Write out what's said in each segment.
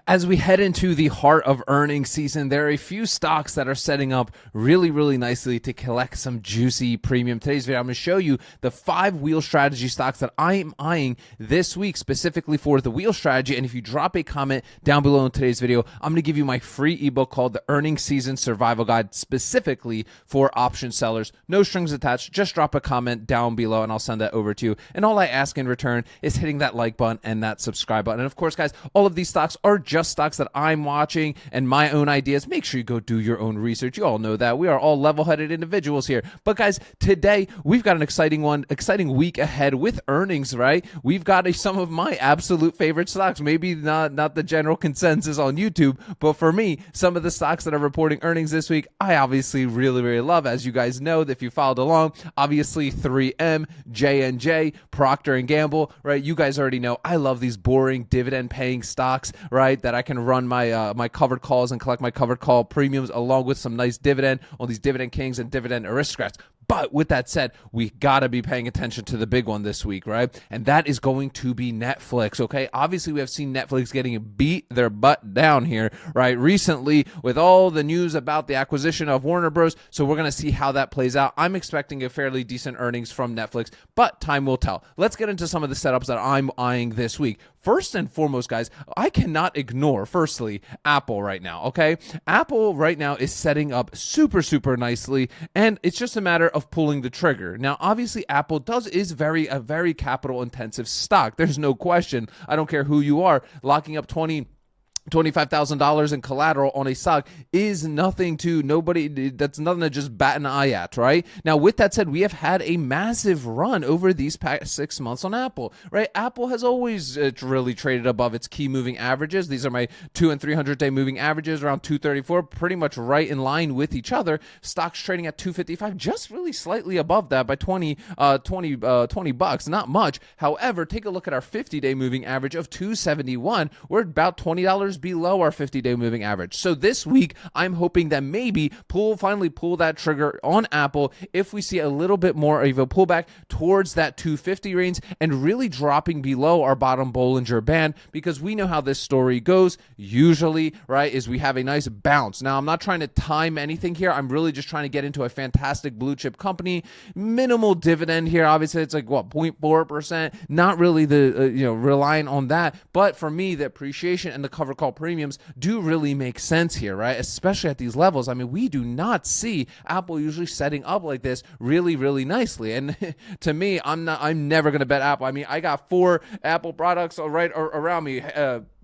As we head into the heart of earnings season, there are a few stocks that are setting up really, really nicely to collect some juicy premium. Today's video, I'm going to show you the 5 wheel strategy stocks that I'm eyeing this week, specifically for the wheel strategy. And if you drop a comment down below in today's video, I'm going to give you my free ebook called the Earnings Season Survival Guide, specifically for option sellers. No strings attached. Just drop a comment down below and I'll send that over to you. And all I ask in return is hitting that like button and that subscribe button. And of course, guys, all of these stocks are just stocks that I'm watching and my own ideas. Make sure you go do your own research. You all know that. We are all level-headed individuals here. But guys, today we've got an exciting week ahead with earnings, right? We've got some of my absolute favorite stocks. Maybe not the general consensus on YouTube, but for me, some of the stocks that are reporting earnings this week, I obviously really, really love. As you guys know, if you followed along, obviously 3M, J&J, Procter & Gamble, right? You guys already know I love these boring dividend-paying stocks, right? That I can run my my covered calls and collect my covered call premiums along with some nice dividend on these dividend kings and dividend aristocrats. But with that said, we got to be paying attention to the big one this week, right? And that is going to be Netflix, okay? Obviously, we have seen Netflix getting beat their butt down here, right? Recently, with all the news about the acquisition of Warner Bros. So we're going to see how that plays out. I'm expecting a fairly decent earnings from Netflix, but time will tell. Let's get into some of the setups that I'm eyeing this week. First and foremost, guys, I cannot ignore, firstly, Apple right now, okay? Apple right now is setting up super, super nicely, and it's just a matter of pulling the trigger. Now, obviously, Apple is a very capital-intensive stock. There's no question. I don't care who you are, locking up $25,000 in collateral on a stock is nothing to nobody. That's nothing to just bat an eye at, right? Now, with that said, we have had a massive run over these past 6 months on Apple, right? Apple has always really traded above its key moving averages. These are my 200 and 300-day moving averages, around 234, pretty much right in line with each other. Stocks trading at 255, just really slightly above that by 20 bucks, not much. However, take a look at our 50-day moving average of 271. We're about $20 below our 50-day moving average. So this week, I'm hoping that maybe finally pull that trigger on Apple if we see a little bit more of a pullback towards that 250 range and really dropping below our bottom Bollinger Band, because we know how this story goes usually, right, is we have a nice bounce. Now, I'm not trying to time anything here. I'm really just trying to get into a fantastic blue chip company. Minimal dividend here. Obviously, it's like, 0.4%. Not really relying on that. But for me, the appreciation and the cover call premiums do really make sense here, right? Especially at these levels. I mean, we do not see Apple usually setting up like this really, really nicely. And to me, I'm never going to bet Apple. I mean, I got 4 Apple products right around me.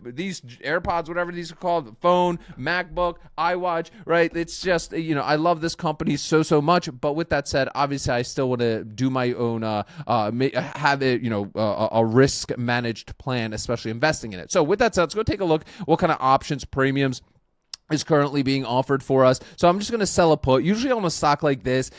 These AirPods, whatever these are called, phone, MacBook, iWatch, right? It's just, I love this company so much. But with that said, obviously, I still want to do my own, have it, a risk managed plan, especially investing in it. So with that said, let's go take a look what kind of options premiums is currently being offered for us. So I'm just going to sell a put. Usually on a stock like this,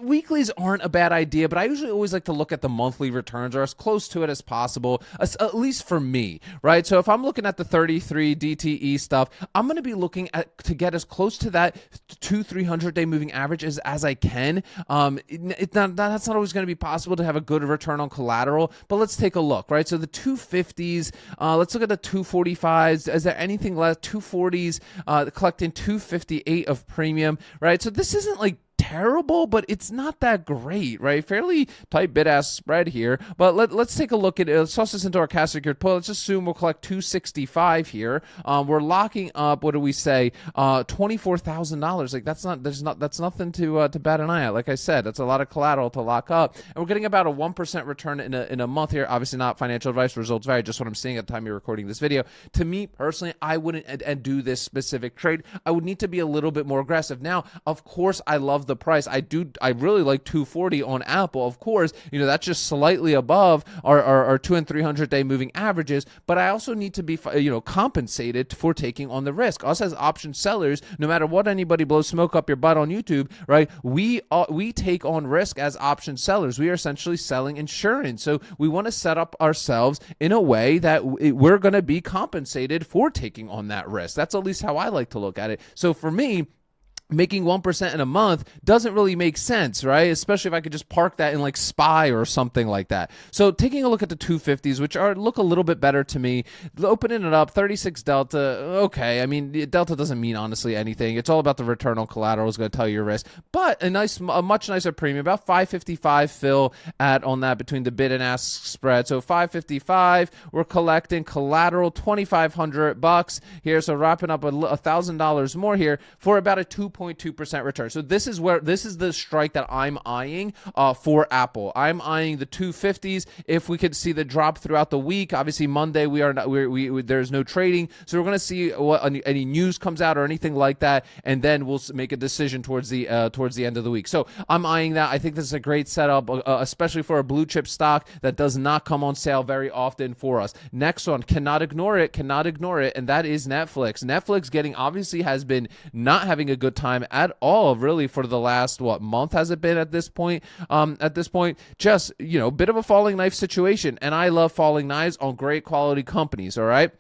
weeklies aren't a bad idea, but I usually always like to look at the monthly returns or as close to it as possible, at least for me, right? So if I'm looking at the 33 DTE stuff, I'm going to be looking to get as close to that 300-day moving average as I can. That's not always going to be possible to have a good return on collateral, but let's take a look, right? So the 250s, let's look at the 245s. Is there anything left? 240s, collecting 258 of premium, right? So this isn't like terrible, but it's not that great, right? Fairly tight bid-ask spread here, but let's take a look at it. Let's toss this into our cash secured put. Let's assume we'll collect 265 here. We're locking up, what do we say, $24,000. Like that's nothing to bat an eye at. Like I said, that's a lot of collateral to lock up, and we're getting about a 1% return in a month here. Obviously not financial advice, results vary, just what I'm seeing at the time you're recording this video. To me personally, I wouldn't and do this specific trade. I would need to be a little bit more aggressive. Now, of course, I love the price. I really like 240 on Apple. Of course, that's just slightly above our 200 and 300-day moving averages, but I also need to be compensated for taking on the risk. Us as option sellers, no matter what anybody blows smoke up your butt on YouTube, right? We take on risk as option sellers. We are essentially selling insurance. So we want to set up ourselves in a way that we're going to be compensated for taking on that risk. That's at least how I like to look at it. So for me, making 1% in a month doesn't really make sense, right? Especially if I could just park that in like SPY or something like that. So taking a look at the 250s, which look a little bit better to me, opening it up, 36 delta, okay. I mean, delta doesn't mean honestly anything. It's all about the return on collateral is going to tell you your risk, but a much nicer premium, about 555 fill on that between the bid and ask spread. So 555, we're collecting collateral, $2,500 here. So wrapping up $1,000 more here for about a 2.2% return. So this is the strike that I'm eyeing for Apple. I'm eyeing the 250s. If we could see the drop throughout the week, obviously Monday there's no trading, so we're going to see what any news comes out or anything like that, and then we'll make a decision towards the end of the week. So I'm eyeing that. I think this is a great setup, especially for a blue chip stock that does not come on sale very often for us. Next one, cannot ignore it, and that is Netflix. Netflix obviously has been not having a good time at all, really, for the last month has it been at this point? Just bit of a falling knife situation, and I love falling knives on great quality companies. All right.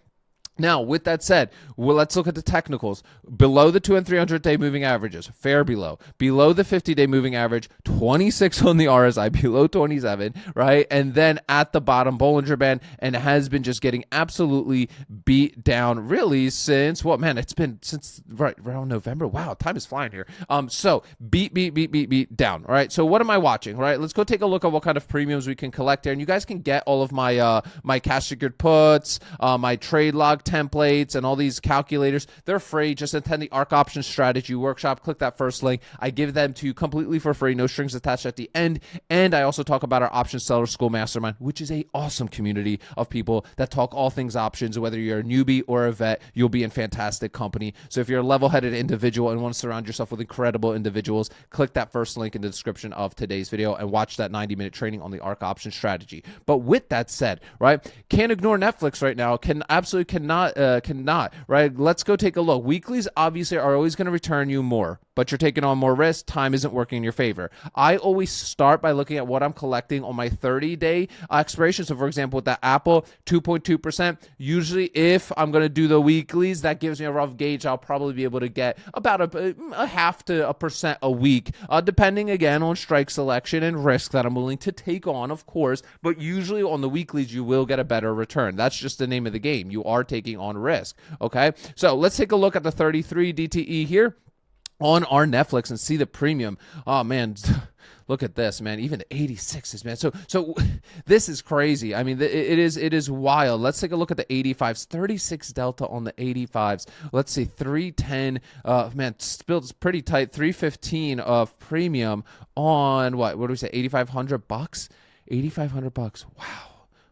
Now, with that said, let's look at the technicals. Below the 2 and 300-day moving averages, fair below. Below the 50-day moving average, 26 on the RSI, below 27, right? And then at the bottom, Bollinger Band, and has been just getting absolutely beat down, really, since, it's been since right around November. Wow, time is flying here. So beat down, all right? So what am I watching, all right? Let's go take a look at what kind of premiums we can collect here. And you guys can get all of my my cash secured puts, my trade log templates, and all these calculators. They're free. Just attend the Ark Options Strategy workshop. Click that first link. I give them to you completely for free, no strings attached at the end. And I also talk about our Options Seller School Mastermind, which is a awesome community of people that talk all things options. Whether you're a newbie or a vet, you'll be in fantastic company. So if you're a level-headed individual and want to surround yourself with incredible individuals, click that first link in the description of today's video and watch that 90-minute training on the Ark Options Strategy. But with that said, right, can't ignore Netflix right now. Cannot, right? Let's go take a look. Weeklies obviously are always going to return you more, but you're taking on more risk. Time isn't working in your favor. I always start by looking at what I'm collecting on my 30-day expiration. So for example, with that Apple, 2.2%. Usually if I'm going to do the weeklies, that gives me a rough gauge. I'll probably be able to get about a half to a percent a week, depending again on strike selection and risk that I'm willing to take on, of course. But usually on the weeklies, you will get a better return. That's just the name of the game. You are taking on risk. Okay, so let's take a look at the 33 DTE here on our Netflix and see the premium. Oh man, look at this, man. Even the 86s, man. So this is crazy. I mean, it is wild. Let's take a look at the 85s. 36 delta on the 85s. Let's see, 310. Man, still pretty tight. 315 of premium on what do we say? $8,500. $8,500.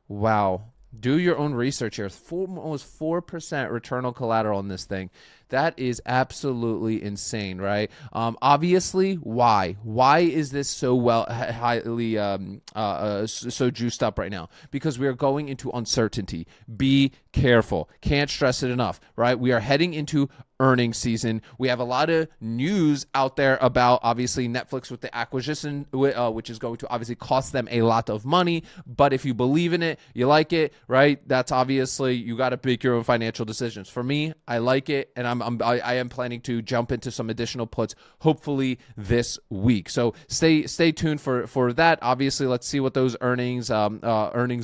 Wow. Do your own research here. Almost 4% return on collateral on this thing. That is absolutely insane, right? Obviously, why? Why is this so highly so juiced up right now? Because we are going into uncertainty. Be careful. Can't stress it enough, right? We are heading into earnings season. We have a lot of news out there about obviously Netflix with the acquisition, which is going to obviously cost them a lot of money. But if you believe in it, you like it, right? That's obviously, you got to make your own financial decisions. For me, I like it, and I am planning to jump into some additional puts hopefully this week. So stay tuned for that. Obviously, let's see what those earnings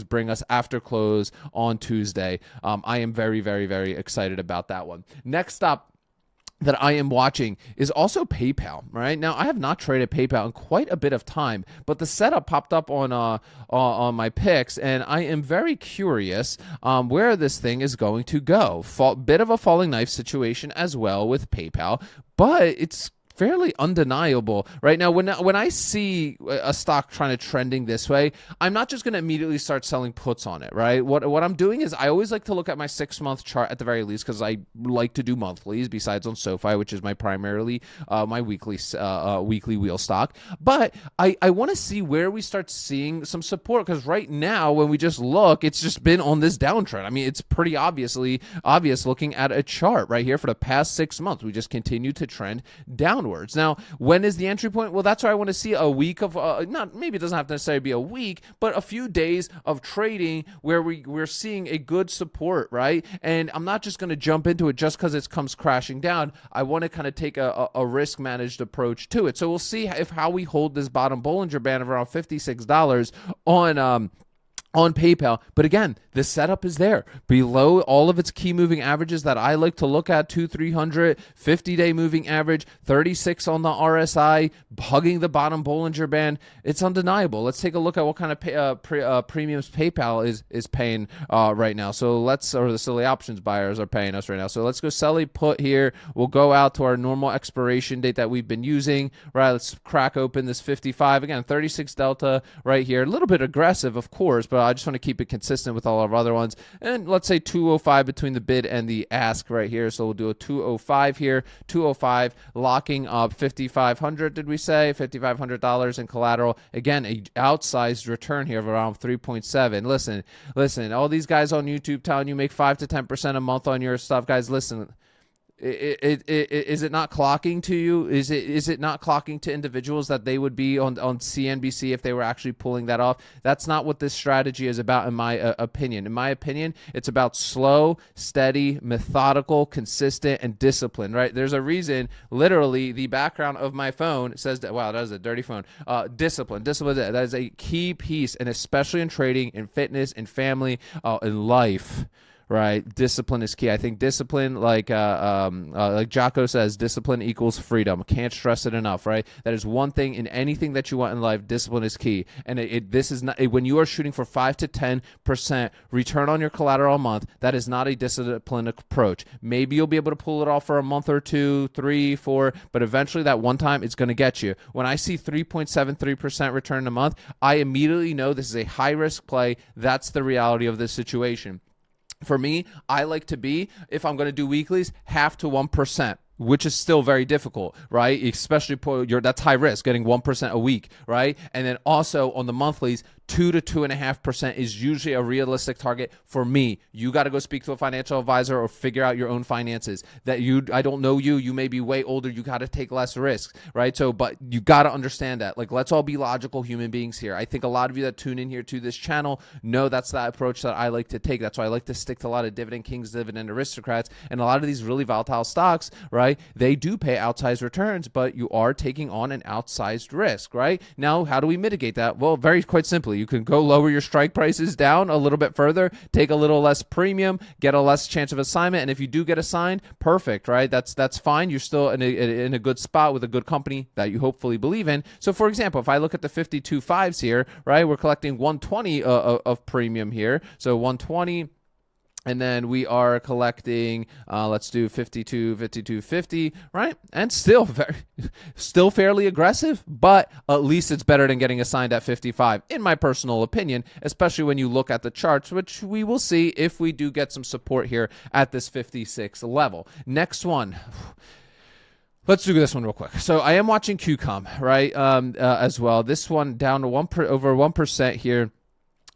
bring us after close on Tuesday. I am very, very, very excited about that one. Next up that I am watching is also PayPal, right? Now, I have not traded PayPal in quite a bit of time, but the setup popped up on my picks, and I am very curious where this thing is going to go. Bit of a falling knife situation as well with PayPal, but it's fairly undeniable right now. When I see a stock trying to trending this way, I'm not just going to immediately start selling puts on it, right? What I'm doing is I always like to look at my 6-month chart at the very least, because I like to do monthlies besides on SoFi, which is my primarily my weekly wheel stock. But I want to see where we start seeing some support, because right now when we just look, it's just been on this downtrend. I mean, it's pretty obvious looking at a chart right here for the past 6 months. We just continue to trend downward. downwards. Now, when is the entry point? Well, that's where I want to see a week of, not maybe it doesn't have to necessarily be a week, but a few days of trading where we're seeing a good support, right? And I'm not just going to jump into it just because it comes crashing down. I want to kind of take a risk managed approach to it. So we'll see if how we hold this bottom Bollinger Band of around $56 on PayPal. But again, the setup is there below all of its key moving averages that I like to look at: 200-300, 50-day moving average, 36 on the RSI, hugging the bottom Bollinger Band. It's undeniable. Let's take a look at what kind of premiums PayPal is paying right now. So or the silly options buyers are paying us right now. So let's go sell a put here. We'll go out to our normal expiration date that we've been using, right? Let's crack open this 55. Again, 36 delta right here. A little bit aggressive, of course, but I just want to keep it consistent with all of our other ones. And let's say 205 between the bid and the ask right here. So we'll do a 205 here, 205, locking up 5,500. Did we say $5,500 in collateral? Again, a outsized return here of around 3.7. Listen, all these guys on YouTube telling you make 5 to 10% a month on your stuff, guys. Listen. Is it not clocking to you? Is it not clocking to individuals that they would be on CNBC if they were actually pulling that off? That's not what this strategy is about, in my opinion. In my opinion, it's about slow, steady, methodical, consistent, and disciplined, right? There's a reason, literally, the background of my phone says that, wow, that is a dirty phone. Discipline, that is a key piece, and especially in trading, in fitness, in family, in life. Right, discipline is key. I think discipline, like Jocko says, discipline equals freedom. Can't stress it enough. Right, that is one thing in anything that you want in life. Discipline is key, and this is not when you are shooting for 5 to 10% return on your collateral a month. That is not a disciplined approach. Maybe you'll be able to pull it off for a month or 2, 3, 4, but eventually that one time it's going to get you. When I see 3.73% return a month, I immediately know this is a high risk play. That's the reality of this situation. For me, I like to be, if I'm going to do weeklies, 0.5 to 1%. Which is still very difficult, right? Especially that's high risk, getting 1% a week, right? And then also on the monthlies, 2 to 2.5% is usually a realistic target for me. You got to go speak to a financial advisor or figure out your own finances. I don't know you. You may be way older. You got to take less risks, right? So, but you got to understand that. Like, let's all be logical human beings here. I think a lot of you that tune in here to this channel know that's the approach that I like to take. That's why I like to stick to a lot of dividend kings, dividend aristocrats, and a lot of these really volatile stocks, right? They do pay outsized returns, but you are taking on an outsized risk, right? Now, how do we mitigate that? Well, quite simply, you can go lower your strike prices down a little bit further, take a little less premium, get a less chance of assignment, and if you do get assigned, perfect, right? That's fine. You're still in a good spot with a good company that you hopefully believe in. So, for example, if I look at the 52.5s here, right, we're collecting 120 of premium here, so 120. And then we are collecting, let's do 52.50, right? And still fairly aggressive, but at least it's better than getting assigned at 55, in my personal opinion, especially when you look at the charts, which we will see if we do get some support here at this 56 level. Next one. Let's do this one real quick. So I am watching Qualcomm, right, as well. This one down to over 1% here.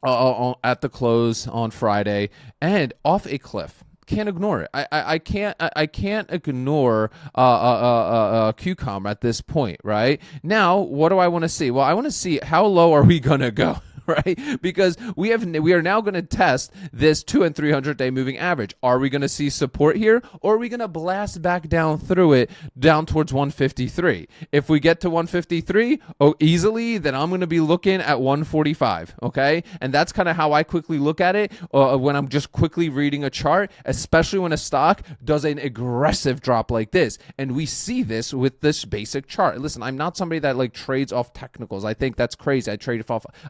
At the close on Friday, and off a cliff. Can't ignore it. I can't ignore Qualcomm at this point, right? Now, what do I want to see? Well, I want to see how low are we gonna go. Right? Because we are now going to test this 200 and 300 day moving average. Are we going to see support here, or are we going to blast back down through it, down towards 153? If we get to 153, easily, then I'm going to be looking at 145. Okay, and that's kind of how I quickly look at it when I'm just quickly reading a chart, especially when a stock does an aggressive drop like this, and we see this with this basic chart. Listen, I'm not somebody that like trades off technicals. I think that's crazy. I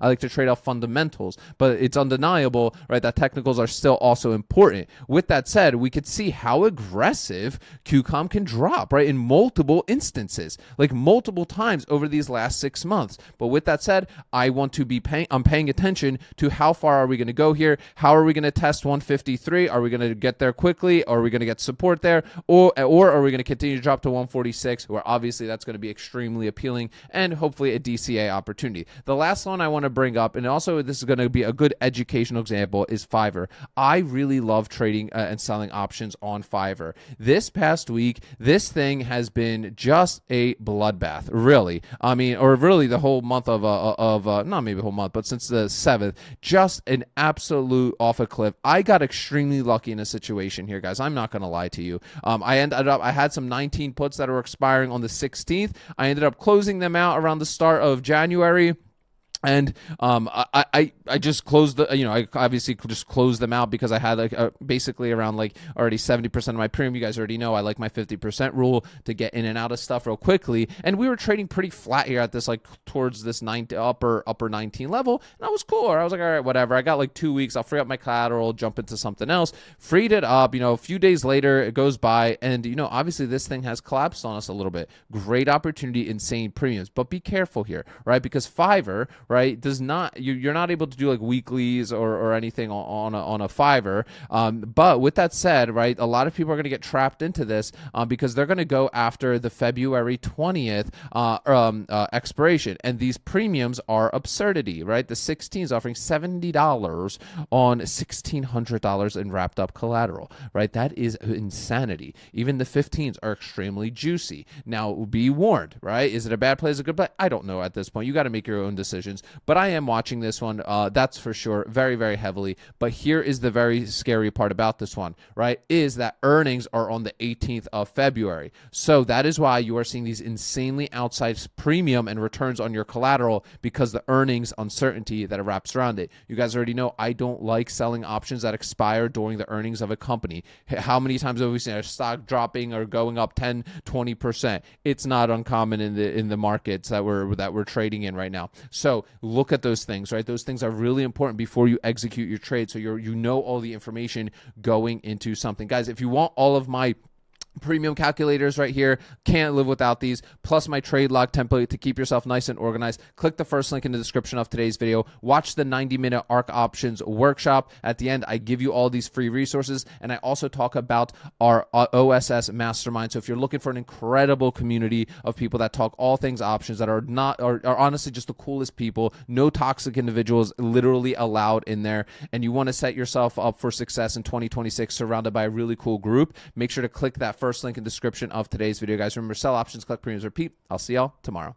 like to trade off fundamentals, but it's undeniable, right, that technicals are still also important. With that said, we could see how aggressive Qualcomm can drop, right, in multiple instances, like multiple times over these last 6 months. But with that said, I'm paying attention to how far are we going to go here? How are we going to test 153? Are we going to get there quickly? Are we going to get support there? Or are we going to continue to drop to 146, where obviously that's going to be extremely appealing and hopefully a DCA opportunity? The last one I want to bring up up, and also this is going to be a good educational example, is Fiverr. I really love trading and selling options on Fiverr. This past week, this thing has been just a bloodbath, really. I mean, or really the whole month of not maybe the whole month, but since the 7th, just an absolute off a cliff. I got extremely lucky in a situation here, guys. I'm not going to lie to you. I had some 19 puts that were expiring on the 16th. I ended up closing them out around the start of January. And I just closed I obviously just closed them out because I had basically around already 70% of my premium. You guys already know I like my 50% rule to get in and out of stuff real quickly. And we were trading pretty flat here at this towards this upper 19 level, and that was cool. I was like, all right, whatever. I got 2 weeks. I'll free up my collateral, jump into something else. Freed it up. A few days later, it goes by, and obviously this thing has collapsed on us a little bit. Great opportunity, insane premiums, but be careful here, right? Because Fiverr, right, does not, you're not able to do weeklies or anything on a Fiverr. But with that said, right, a lot of people are going to get trapped into this because they're going to go after the February 20th expiration, and these premiums are absurdity, right? The 16 is offering $70 on $1,600 in wrapped up collateral, right? That is insanity. Even the 15s are extremely juicy. Now, be warned, right? Is it a bad play? Is it a good play? I don't know at this point. You got to make your own decisions. But I am watching this one, that's for sure, very, very heavily. But here is the very scary part about this one, right, is that earnings are on the 18th of February. So that is why you are seeing these insanely outsized premium and returns on your collateral, because the earnings uncertainty that wraps around it. You guys already know I don't like selling options that expire during the earnings of a company. How many times have we seen a stock dropping or going up 10, 20%? It's not uncommon in the markets that we're trading in right now. So look at those things, right? Those things are really important before you execute your trade, so you know all the information going into something. Guys, if you want all of my premium calculators right here, can't live without these, plus my trade log template to keep yourself nice and organized, click the first link in the description of today's video. Watch the 90-minute Ark Options workshop. At the end, I give you all these free resources, and I also talk about our OSS mastermind. So if you're looking for an incredible community of people that talk all things options, that are honestly just the coolest people, no toxic individuals literally allowed in there, and you want to set yourself up for success in 2026 surrounded by a really cool group, make sure to click that first link in the description of today's video, guys. Remember, sell options, collect premiums, repeat. I'll see y'all tomorrow.